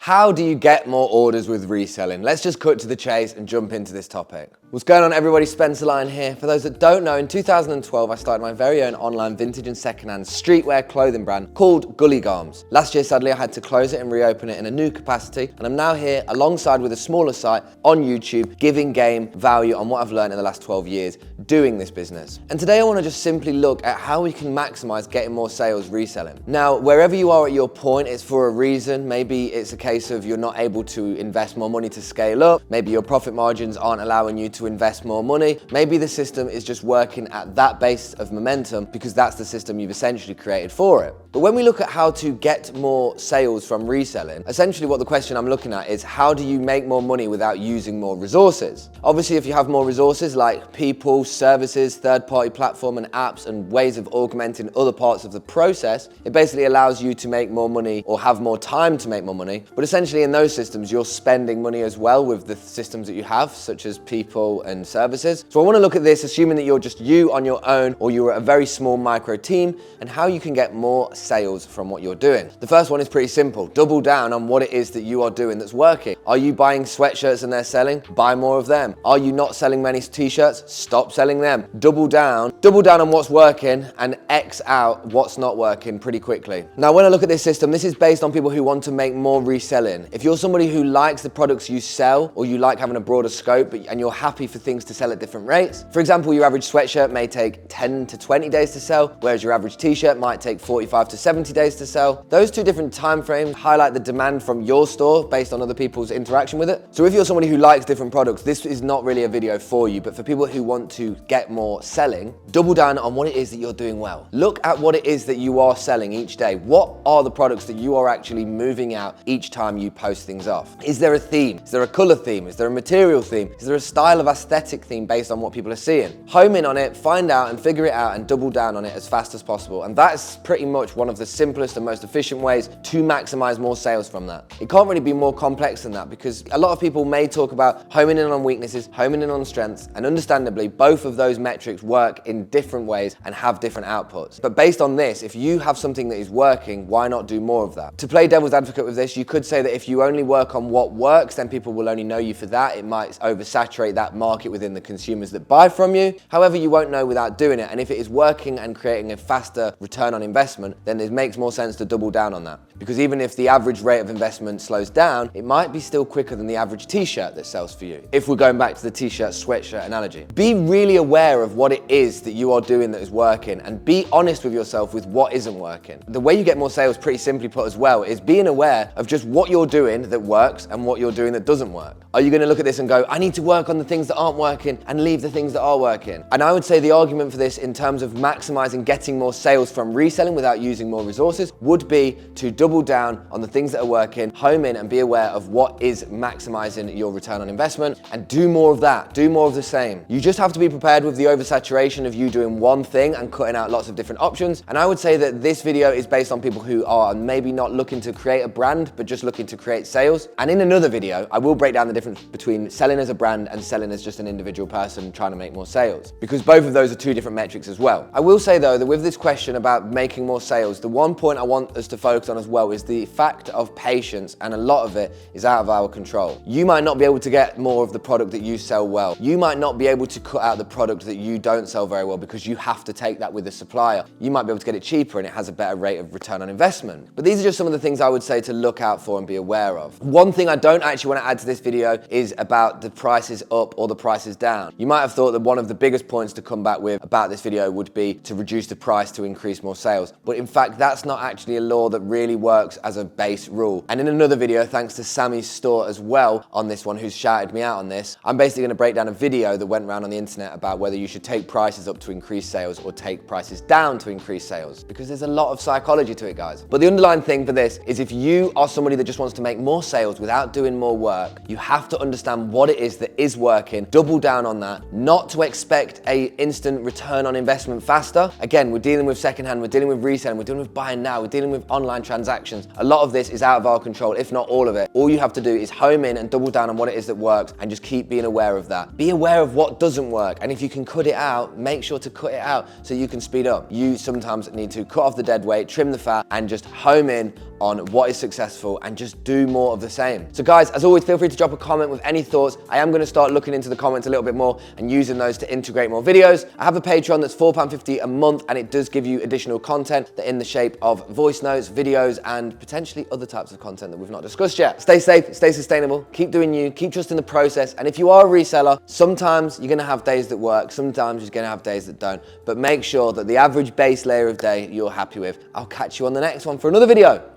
How do you get more orders with reselling? Let's just cut to the chase and jump into this topic. What's going on, everybody? Spencer Lyon here. For those that don't know, in 2012, I started my very own online vintage and secondhand streetwear clothing brand called Gully Garms. Last year, sadly, I had to close it and reopen it in a new capacity, and I'm now here alongside with a smaller site on YouTube, giving game value on what I've learned in the last 12 years doing this business. And today I want to just simply look at how we can maximize getting more sales reselling. Now, wherever you are at your point, it's for a reason. Maybe it's a case of you're not able to invest more money to scale up. Maybe your profit margins aren't allowing you to invest more money. Maybe the system is just working at that base of momentum because that's the system you've essentially created for it. But when we look at how to get more sales from reselling, essentially what the question I'm looking at is, how do you make more money without using more resources? Obviously, if you have more resources like people, services, third-party platform and apps and ways of augmenting other parts of the process, it basically allows you to make more money or have more time to make more money. But essentially in those systems, you're spending money as well with the systems that you have, such as people and services. So I want to look at this, assuming that you're just you on your own or you're a very small micro team, and how you can get more sales from what you're doing. The first one is pretty simple. Double down on what it is that you are doing that's working. Are you buying sweatshirts and they're selling? Buy more of them. Are you not selling many t-shirts? Stop selling them. Double down on what's working and X out what's not working pretty quickly. Now, when I look at this system, this is based on people who want to make more reselling. If you're somebody who likes the products you sell, or you like having a broader scope and you're happy for things to sell at different rates, for example, your average sweatshirt may take 10 to 20 days to sell, whereas your average t-shirt might take 45 to 70 days to sell. Those two different time frames highlight the demand from your store based on other people's interaction with it. So if you're somebody who likes different products, this is not really a video for you, but for people who want to get more selling, double down on what it is that you're doing well. Look at what it is that you are selling each day. What are the products that you are actually moving out each time you post things off? Is there a theme? Is there a color theme? Is there a material theme? Is there a style of aesthetic theme based on what people are seeing? Home in on it, find out and figure it out and double down on it as fast as possible. And that's pretty much one of the simplest and most efficient ways to maximize more sales from that. It can't really be more complex than that, because a lot of people may talk about homing in on weaknesses, homing in on strengths, and understandably, both of those metrics work in different ways and have different outputs. But based on this, if you have something that is working, why not do more of that? To play devil's advocate with this, you could say that if you only work on what works, then people will only know you for that. It might oversaturate that market within the consumers that buy from you. However, you won't know without doing it. And if it is working and creating a faster return on investment, then it makes more sense to double down on that. Because even if the average rate of investment slows down, it might be still quicker than the average t-shirt that sells for you. If we're going back to the t-shirt sweatshirt analogy, be really aware of what it is that you are doing that is working, and be honest with yourself with what isn't working. The way you get more sales, pretty simply put as well, is being aware of just what you're doing that works and what you're doing that doesn't work. Are you going to look at this and go, I need to work on the things that aren't working and leave the things that are working? And I would say the argument for this in terms of maximizing getting more sales from reselling without using more resources would be to double down on the things that are working, home in and be aware of what is maximizing your return on investment, and do more of that, do more of the same. You just have to be prepared with the oversaturation of you doing one thing and cutting out lots of different options. And I would say that this video is based on people who are maybe not looking to create a brand, but just looking to create sales. And in another video, I will break down the difference between selling as a brand and selling as just an individual person trying to make more sales, because both of those are two different metrics as well. I will say though that with this question about making more sales, the one point I want us to focus on as well is the fact of patience, and a lot of it is out of our control. You might not be able to get more of the product that you sell well. You might not be able to cut out the product that you don't sell very well because you have to take that with the supplier. You might be able to get it cheaper and it has a better rate of return on investment. But these are just some of the things I would say to look out for and be aware of. One thing I don't actually want to add to this video is about the prices up or the prices down. You might have thought that one of the biggest points to come back with about this video would be to reduce the price to increase more sales. But in fact, that's not actually a law that really works as a base rule. And in another video, thanks to Sammy's store as well on this one, who's shouted me out on this, I'm basically going to break down a video that went around on the internet about whether you should take prices up to increase sales or take prices down to increase sales, because there's a lot of psychology to it, guys. But the underlying thing for this is, if you are somebody that just wants to make more sales without doing more work, you have to understand what it is that is working, double down on that, not to expect a instant return on investment faster. Again, we're dealing with secondhand, we're dealing with reselling, we're dealing with buying now, we're dealing with online transactions. A lot of this is out of our control, if not all of it. All you have to do is home in and double down on what it is that works, and just keep being aware of that. Be aware of what doesn't work, and if you can cut it out, make sure to cut it out so you can speed up. You sometimes need to cut off the dead weight, trim the fat, and just home in on what is successful and just do more of the same. So guys, as always, feel free to drop a comment with any thoughts. I am gonna start looking into the comments a little bit more and using those to integrate more videos. I have a Patreon that's £4.50 a month, and it does give you additional content that in the shape of voice notes, videos, and potentially other types of content that we've not discussed yet. Stay safe, stay sustainable, keep doing you, keep trusting the process. And if you are a reseller, sometimes you're gonna have days that work, sometimes you're gonna have days that don't, but make sure that the average base layer of day you're happy with. I'll catch you on the next one for another video.